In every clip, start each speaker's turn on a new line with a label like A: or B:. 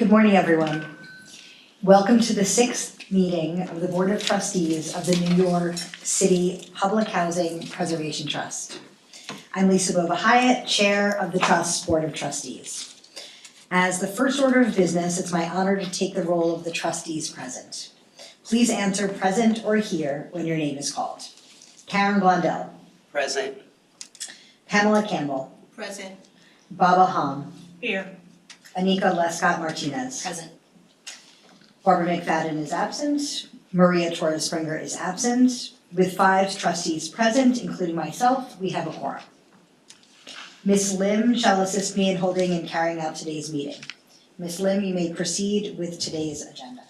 A: Good morning, everyone. Welcome to the 6th meeting of the Board of Trustees of the New York City Public Housing Preservation Trust. I'm Lisa Bova-Hyatt, Chair of the Trust's Board of Trustees. As the first order of business, it's my honor to take the role of the trustees present. Please answer present or here when your name is called. Karen Blondell.
B: Present.
A: Pamela Campbell.
C: Present.
A: Baba Hom.
C: Here.
A: Anika Lescott Martinez.
C: Present.
A: Barbara McFadden is absent. Maria Torres Springer is absent. With 5 trustees present, including myself, we have a quorum. Ms. Lim shall assist me in holding and carrying out today's meeting. Ms. Lim, you may proceed with today's agenda.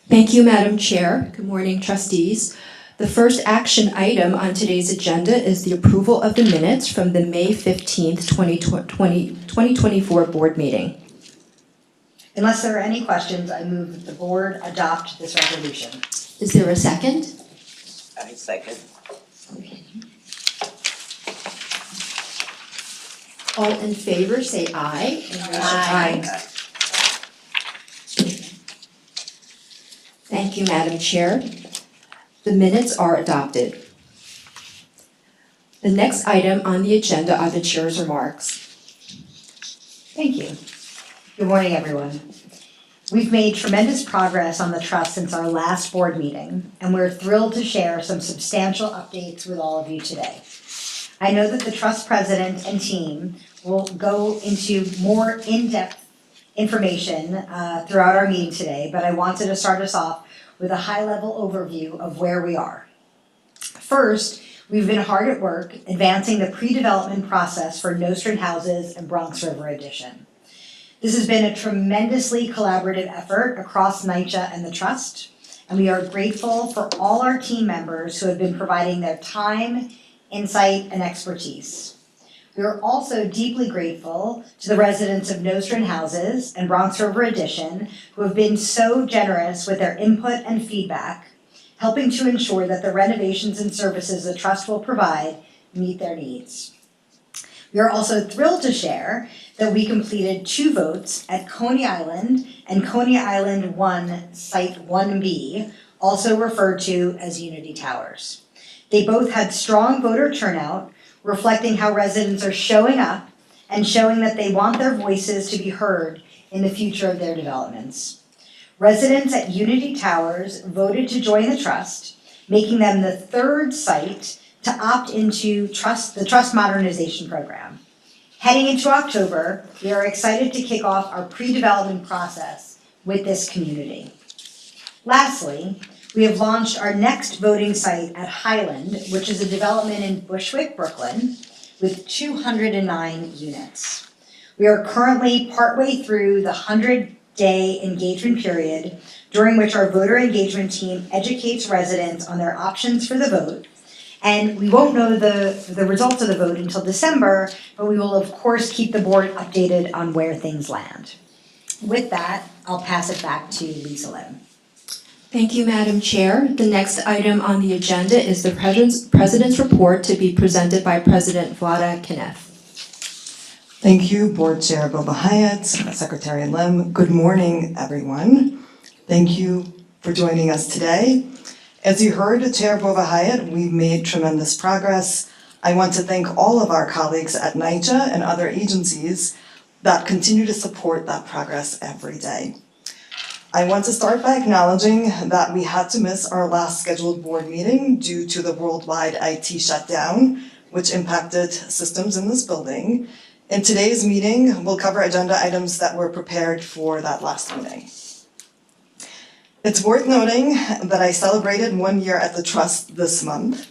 D: Thank you, Madam Chair. Good morning, trustees. The first action item on today's agenda is the approval of the minutes from the May 15th, 2024 board meeting.
A: Unless there are any questions, I move that the board adopt this resolution.
D: Is there a second?
B: I second.
D: All in favor, say aye.
A: Aye.
D: Thank you, Madam Chair. The minutes are adopted. The next item on the agenda are the chair's remarks.
A: Thank you. Good morning, everyone. We've made tremendous progress on the trust since our last board meeting, and we're thrilled to share some substantial updates with all of you today. I know that the trust president and team will go into more in-depth information throughout our meeting today, but I wanted to start us off with a high-level overview of where we are. First, we've been hard at work advancing the pre-development process for Nostrand Houses and Bronx River Addition. This has been a tremendously collaborative effort across NYCHA and the Trust, and we are grateful for all our team members who have been providing their time, insight, and expertise. We are also deeply grateful to the residents of Nostrand Houses and Bronx River Addition who have been so generous with their input and feedback, helping to ensure that the renovations and services the Trust will provide meet their needs. We are also thrilled to share that we completed 2 votes at Coney Island and Coney Island 1 Site 1B, also referred to as Unity Towers. They both had strong voter turnout, reflecting how residents are showing up and showing that they want their voices to be heard in the future of their developments. Residents at Unity Towers voted to join the Trust, making them the 3rd site to opt into the Trust Modernization Program. Heading into October, we are excited to kick off our pre-development process with this community. Lastly, we have launched our next voting site at Highland, which is a development in Bushwick, Brooklyn, with 209 units. We are currently partway through the 100-day engagement period, during which our voter engagement team educates residents on their options for the vote. And we won't know the results of the vote until December, but we will of course keep the board updated on where things land. With that, I'll pass it back to Lisa Lim.
D: Thank you, Madam Chair. The next item on the agenda is the President's report to be presented by President Vlada Kneff.
E: Thank you, Board Chair Bova-Hyatt, Secretary Lim. Good morning, everyone. Thank you for joining us today. As you heard, Chair Bova-Hyatt, we've made tremendous progress. I want to thank all of our colleagues at NYCHA and other agencies that continue to support that progress every day. I want to start by acknowledging that we had to miss our last scheduled board meeting due to the worldwide IT shutdown, which impacted systems in this building. In today's meeting, we'll cover agenda items that were prepared for that last meeting. It's worth noting that I celebrated 1 year at the Trust this month.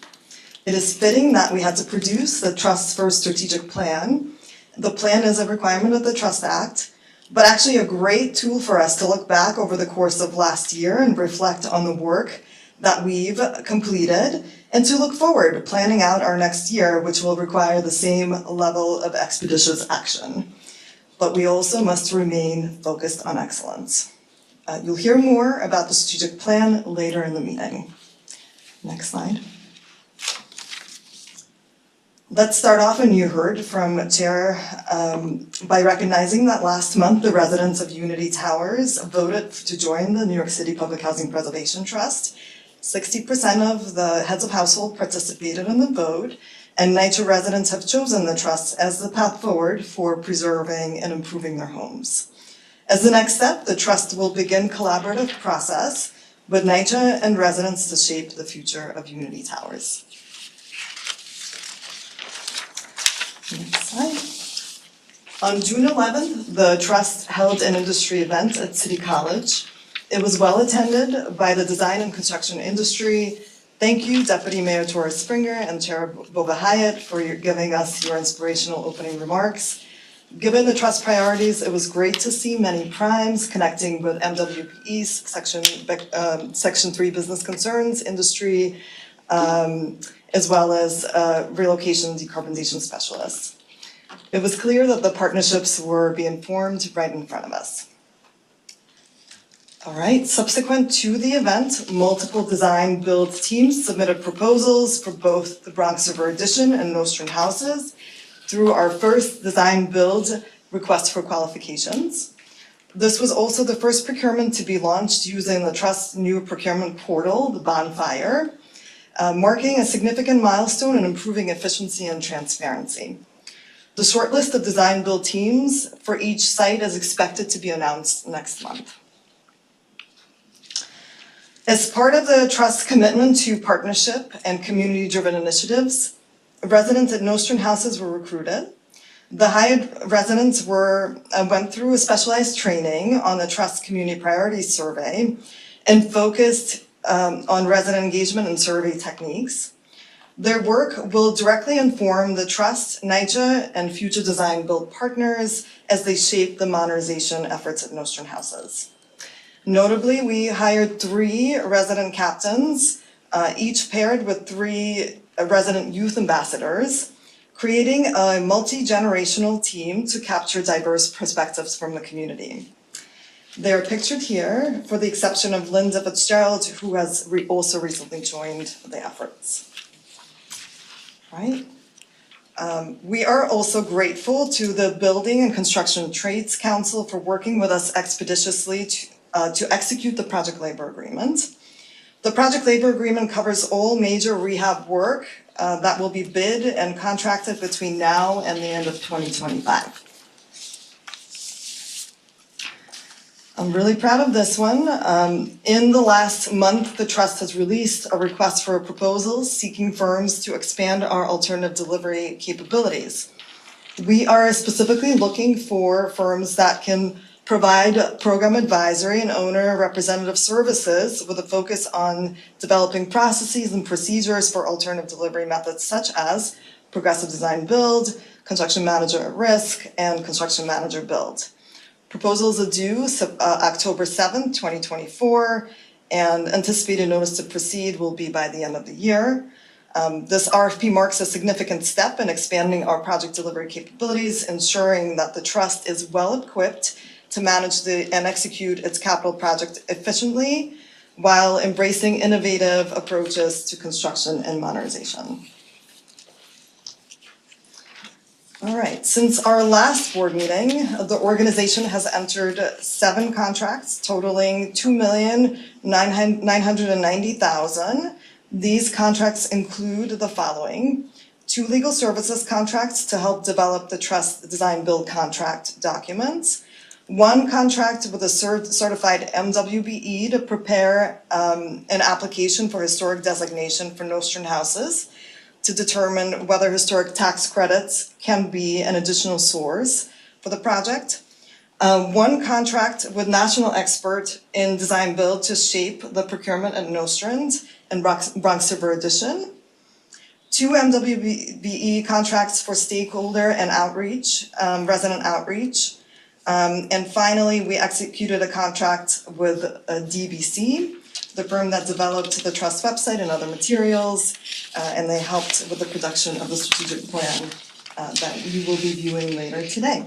E: It is fitting that we had to produce the Trust's first strategic plan. The plan is a requirement of the Trust Act, but actually a great tool for us to look back over the course of last year and reflect on the work that we've completed, and to look forward, planning out our next year, which will require the same level of expeditious action. But we also must remain focused on excellence. You'll hear more about the strategic plan later in the meeting. Next slide. Let's start off, and you heard from Chair, by recognizing that last month the residents of Unity Towers voted to join the New York City Public Housing Preservation Trust. 60% of the heads of household participated in the vote, and NYCHA residents have chosen the trust as the path forward for preserving and improving their homes. As the next step, the trust will begin collaborative process with NYCHA and residents to shape the future of Unity Towers. Next slide. On June 11th, the trust held an industry event at City College. It was well attended by the design and construction industry. Thank you, Deputy Mayor Torres Springer and Chair Boba Hyatt, for giving us your inspirational opening remarks. Given the trust priorities, it was great to see many primes connecting with MWPE's Section 3 business concerns, industry, as well as relocation decarbonization specialists. It was clear that the partnerships were being formed right in front of us. All right, subsequent to the event, multiple design build teams submitted proposals for both the Bronx River Addition and Nostrand houses through our first design build request for qualifications. This was also the first procurement to be launched using the Trust's new procurement portal, the Bonfire, marking a significant milestone in improving efficiency and transparency. The shortlist of design build teams for each site is expected to be announced next month. As part of the Trust's commitment to partnership and community-driven initiatives, residents at Nostrand houses were recruited. The Hyatt residents went through a specialized training on the Trust Community Priorities Survey and focused on resident engagement and survey techniques. Their work will directly inform the Trust, NYCHA, and future design build partners as they shape the modernization efforts at Nostrand houses. Notably, we hired 3 resident captains, each paired with 3 resident youth ambassadors, creating a multi-generational team to capture diverse perspectives from the community. They're pictured here, for the exception of Linda Fitzgerald, who has also recently joined the efforts. Right? We are also grateful to the Building and Construction Trades Council for working with us expeditiously to execute the project labor agreement. The project labor agreement covers all major rehab work that will be bid and contracted between now and the end of 2025. I'm really proud of this one. In the last month, the Trust has released a request for a proposal seeking firms to expand our alternative delivery capabilities. We are specifically looking for firms that can provide program advisory and owner representative services with a focus on developing processes and procedures for alternative delivery methods such as progressive design build, construction manager at risk, and construction manager build. Proposals are due October 7th, 2024, and anticipated notice to proceed will be by the end of the year. This RFP marks a significant step in expanding our project delivery capabilities, ensuring that the Trust is well equipped to manage and execute its capital project efficiently while embracing innovative approaches to construction and modernization. All right, since our last board meeting, the organization has entered 7 contracts totaling $2,990,000. These contracts include the following: 2 legal services contracts to help develop the Trust design build contract documents, 1 contract with a certified MWBE to prepare an application for historic designation for Nostrand houses to determine whether historic tax credits can be an additional source for the project, 1 contract with national expert in design build to shape the procurement at Nostrand and Bronx River Addition, 2 MWBE contracts for stakeholder and outreach, resident outreach, and finally, we executed a contract with DBC, the firm that developed the Trust website and other materials, and they helped with the production of the strategic plan that you will be viewing later today.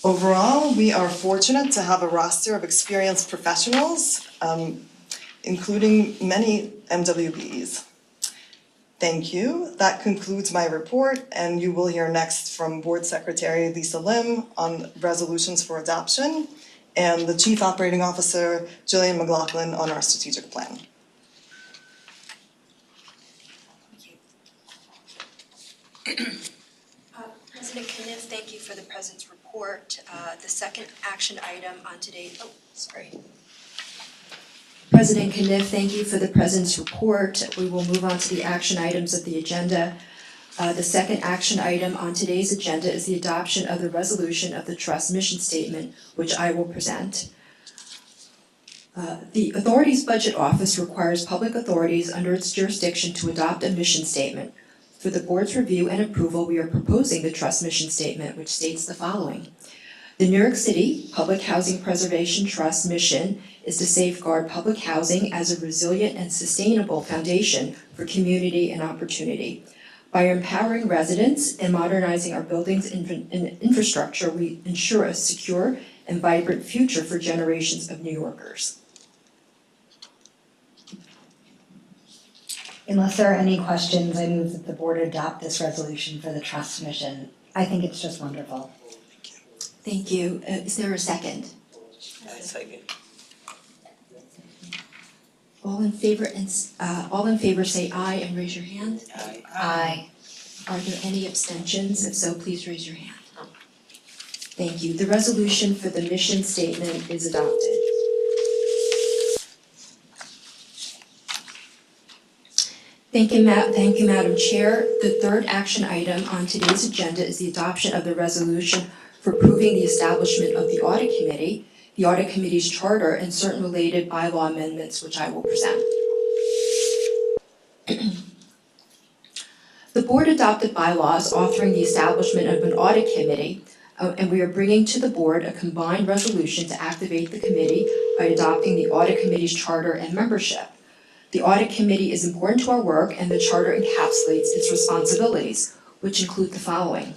E: Overall, we are fortunate to have a roster of experienced professionals, including many MWBEs. Thank you. That concludes my report, and you will hear next from Board Secretary Lisa Lim on resolutions for adoption, and the Chief Operating Officer Jillian McLaughlin on our strategic plan.
D: President Kniff, thank you for the President's report. The second action item on today's, President Kniff, thank you for the President's report. We will move on to the action items of the agenda. The second action item on today's agenda is the adoption of the resolution of the Trust mission statement, which I will present. The Authorities Budget Office requires public authorities under its jurisdiction to adopt a mission statement. For the Board's review and approval, we are proposing the Trust mission statement, which states the following. The New York City Public Housing Preservation Trust mission is to safeguard public housing as a resilient and sustainable foundation for community and opportunity. By empowering residents and modernizing our buildings and infrastructure, we ensure a secure and vibrant future for generations of New Yorkers.
A: Unless there are any questions, I move that the board adopt this resolution for the trust mission. I think it's just wonderful.
D: Thank you. Is there a second?
B: I second.
D: All in favor say aye and raise your hand.
B: Aye.
A: Aye.
D: Are there any abstentions? If so, please raise your hand. Thank you. The resolution for the mission statement is adopted. Thank you, Madam Chair. The third action item on today's agenda is the adoption of the resolution for approving the establishment of the Audit Committee, the Audit Committee's charter, and certain related bylaw amendments, which I will present. The Board adopted bylaws authoring the establishment of an Audit Committee, and we are bringing to the Board a combined resolution to activate the committee by adopting the Audit Committee's charter and membership. The Audit Committee is important to our work, and the charter encapsulates its responsibilities, which include the following.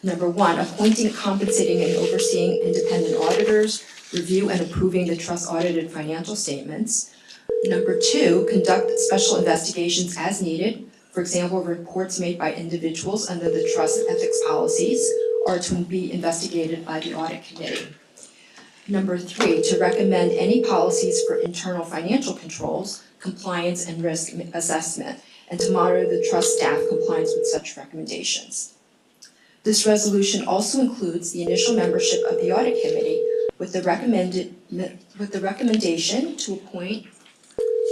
D: Number one, appointing, compensating, and overseeing independent auditors, review and approving the trust audited financial statements. Number two, conduct special investigations as needed. For example, reports made by individuals under the trust ethics policies are to be investigated by the Audit Committee. Number three, to recommend any policies for internal financial controls, compliance, and risk assessment, and to monitor the trust staff compliance with such recommendations. This resolution also includes the initial membership of the Audit Committee with the recommendation to appoint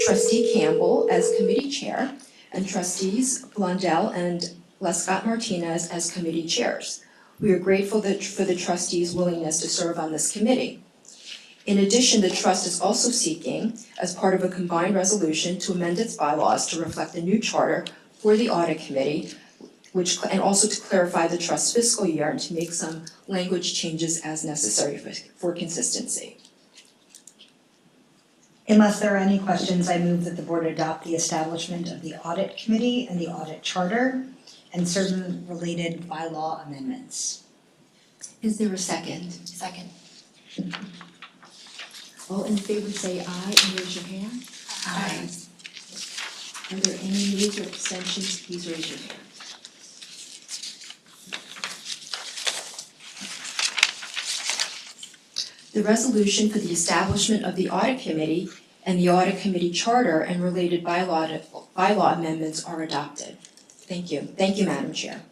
D: Trustee Campbell as Committee Chair and Trustees Blondell and Lescott Martinez as Committee Chairs. We are grateful for the trustees' willingness to serve on this committee. In addition, the Trust is also seeking, as part of a combined resolution, to amend its bylaws to reflect a new charter for the Audit Committee, and also to clarify the Trust's fiscal year and to make some language changes as necessary for consistency.
A: Unless there are any questions, I move that the board adopt the establishment of the Audit Committee and the Audit Charter and certain related bylaw amendments.
D: Is there a second? Second. All in favor say aye and raise your hand.
A: Aye.
D: Are there any nays or abstentions? Please raise your hand. The resolution for the establishment of the Audit Committee and the Audit Committee Charter and related bylaw amendments are adopted. Thank you. Thank you, Madam Chair.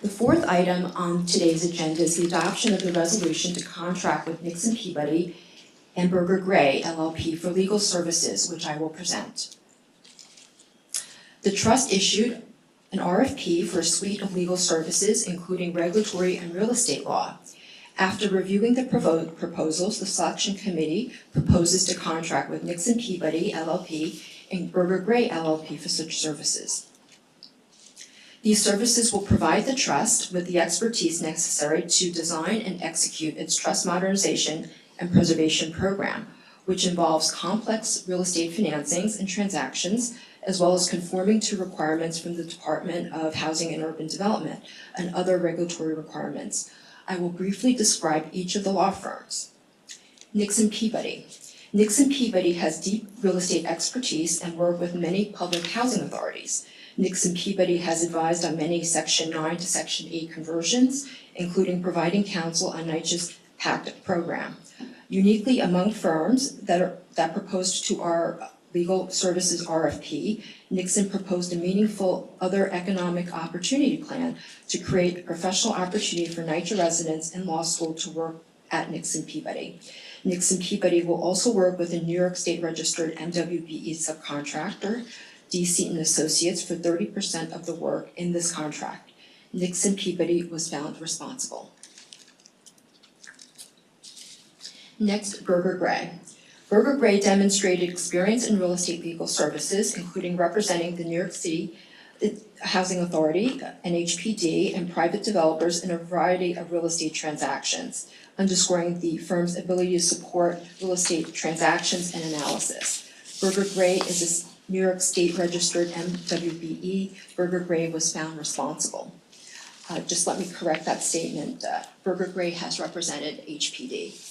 D: The fourth item on today's agenda is the adoption of the resolution to contract with Nixon Peabody and Berger Gray LLP for legal services, which I will present. The Trust issued an RFP for a suite of legal services, including regulatory and real estate law. After reviewing the proposals, the selection committee proposes to contract with Nixon Peabody LLP and Berger Gray LLP for such services. These services will provide the Trust with the expertise necessary to design and execute its trust modernization and preservation program, which involves complex real estate financings and transactions, as well as conforming to requirements from the Department of Housing and Urban Development and other regulatory requirements. I will briefly describe each of the law firms. Nixon Peabody. Nixon Peabody has deep real estate expertise and worked with many public housing authorities. Nixon Peabody has advised on many Section 9 to Section 8 conversions, including providing counsel on NYCHA's PACT program. Uniquely among firms that proposed to our legal services RFP, Nixon proposed a meaningful other economic opportunity plan to create a professional opportunity for NYCHA residents in law school to work at Nixon Peabody. Nixon Peabody will also work with a New York State registered MWBE subcontractor, D. Seaton Associates, for 30% of the work in this contract. Nixon Peabody was found responsible. Next, Berger Gray. Berger Gray demonstrated experience in real estate legal services, including representing the New York City Housing Authority, NHPD, and private developers in a variety of real estate transactions, underscoring the firm's ability to support real estate transactions and analysis. Berger Gray is a New York State registered MWBE. Berger Gray was found responsible. Just let me correct that statement. Berger Gray has represented HPD.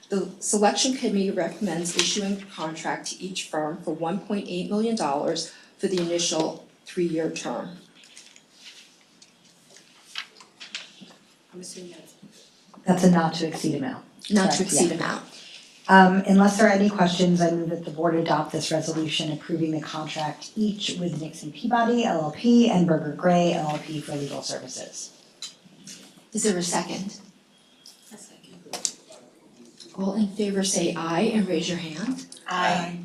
D: The selection committee recommends issuing a contract to each firm for $1.8 million for the initial 3-year term.
C: I'm assuming
A: That's a not to exceed amount.
D: Not to
A: Correct,
D: exceed
A: yeah.
D: amount.
A: Unless there are any questions, I move that the board adopt this resolution approving the contract each with Nixon Peabody LLP and Berger Gray LLP for legal services.
D: Is there a second?
C: a second.
D: All in favor say aye and raise your hand.
C: Aye.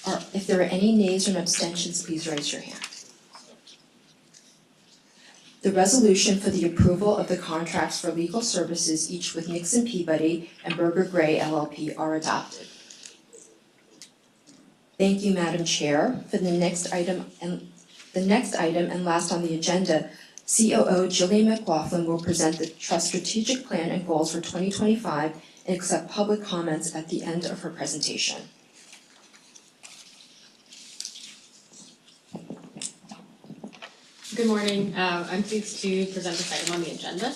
D: Or if there are any nays or abstentions, please raise your hand. The resolution for the approval of the contracts for legal services, each with Nixon Peabody and Berger Gray LLP, are adopted. Thank you, Madam Chair. For the next item and last on the agenda, COO Jillian McLaughlin will present the Trust strategic plan and goals for 2025 and accept public comments at the end of her presentation.
C: Good morning. I'm pleased to present this item on the agenda.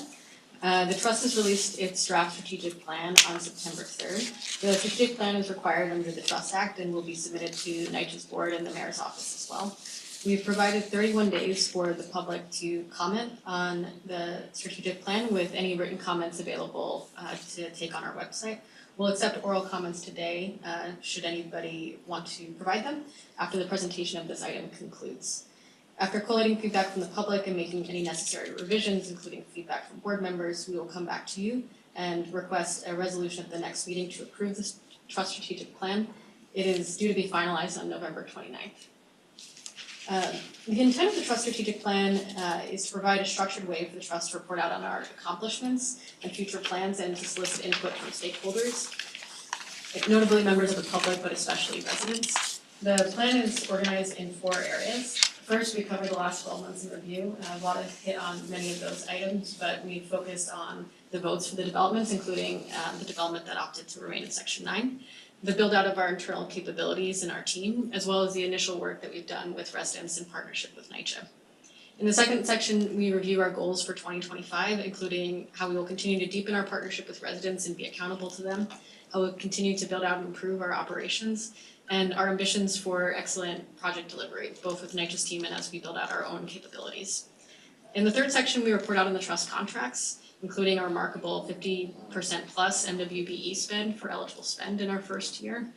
C: The Trust has released its draft strategic plan on September 3rd. The strategic plan is required under the Trust Act and will be submitted to NYCHA's board and the mayor's office as well. We've provided 31 days for the public to comment on the strategic plan with any written comments available to take on our website. We'll accept oral comments today, should anybody want to provide them, after the presentation of this item concludes. After collating feedback from the public and making any necessary revisions, including feedback from board members, we will come back to you and request a resolution at the next meeting to approve this Trust strategic plan. It is due to be finalized on November 29th. The intent of the Trust strategic plan is to provide a structured way for the Trust to report out on our accomplishments and future plans and to solicit input from stakeholders, notably members of the public, but especially residents. The plan is organized in 4 areas. First, we covered the last 12 months in review. A lot of hit on many of those items, but we focused on the votes for the developments, including the development that opted to remain in Section 9, the build out of our internal capabilities in our team, as well as the initial work that we've done with residents in partnership with NYCHA. In the second section, we review our goals for 2025, including how we will continue to deepen our partnership with residents and be accountable to them, how we'll continue to build out and improve our operations, and our ambitions for excellent project delivery, both with NYCHA's team and as we build out our own capabilities. In the third section, we report out on the Trust contracts, including our remarkable 50% plus MWBE spend for eligible spend in our first year.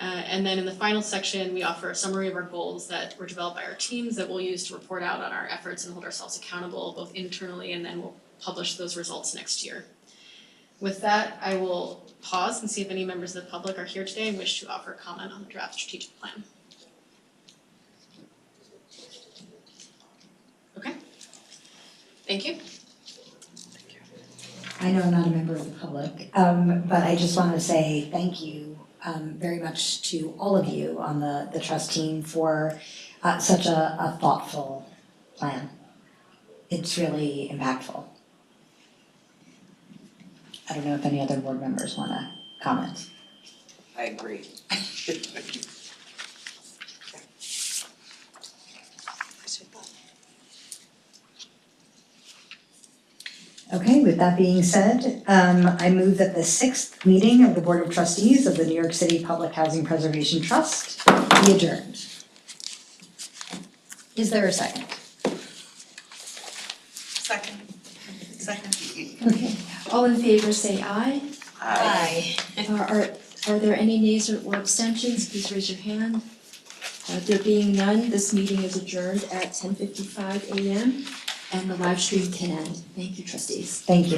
C: And then in the final section, we offer a summary of our goals that were developed by our teams that we'll use to report out on our efforts and hold ourselves accountable, both internally, and then we'll publish those results next year. With that, I will pause and see if any members of the public are here today and wish to offer a comment on the draft strategic plan. Okay, thank you.
A: I know I'm not a member of the public, but I just want to say thank you very much to all of you on the Trust team for such a thoughtful plan. It's really impactful. I don't know if any other board members want to comment.
B: I agree.
A: Okay, with that being said, I move that the sixth meeting of the Board of Trustees of the New York City Public Housing Preservation Trust be adjourned. Is there a second?
F: Second.
D: Okay, all in favor say aye.
B: Aye.
D: Are there any nays or abstentions? Please raise your hand. There being none, this meeting is adjourned at 10:55 a.m. and the live stream can end. Thank you, trustees.
A: Thank you.